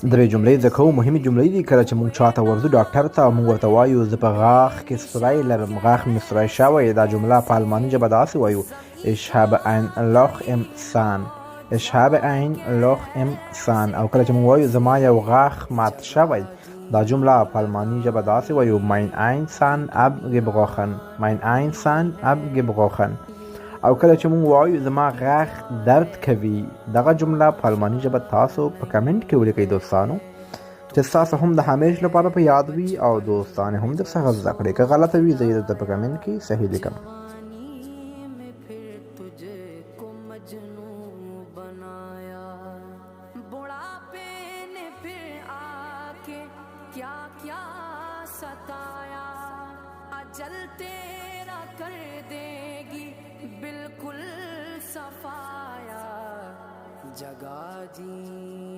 درې جملې زده کوو. مهمې جملې دي. کله چې موږ چاته ورځو ډاکټر ته او موږ ورته وایو زه په غاښ کې سوری لرم، غاښ مې سوری شوی، دا جمله په الماني ژبه داسې وایو Ich habe ein Loch im Zahn. Ich habe ein Loch im Zahn. او کله چې موږ وایو زما یو غاښ مات شوی، دا جمله په الماني ژبه داسې وایو Mein ein Zahn abgebrochen. Mein ein Zahn abgebrochen. او کله چې موږ وایو زما غاښ درد کوي، دغه جمله په الماني ژبه تاسو په کمنټ کې ولیکئ دوستانو، چې ستاسو هم د همیش لپاره په یاد وي او دوستان هم درڅخه زده کړي. که غلطه وي زه یې درته په کمنټ کې صحیح لیکم. अजल तेरा कर देगी बिल्कुल सफाया जगा जी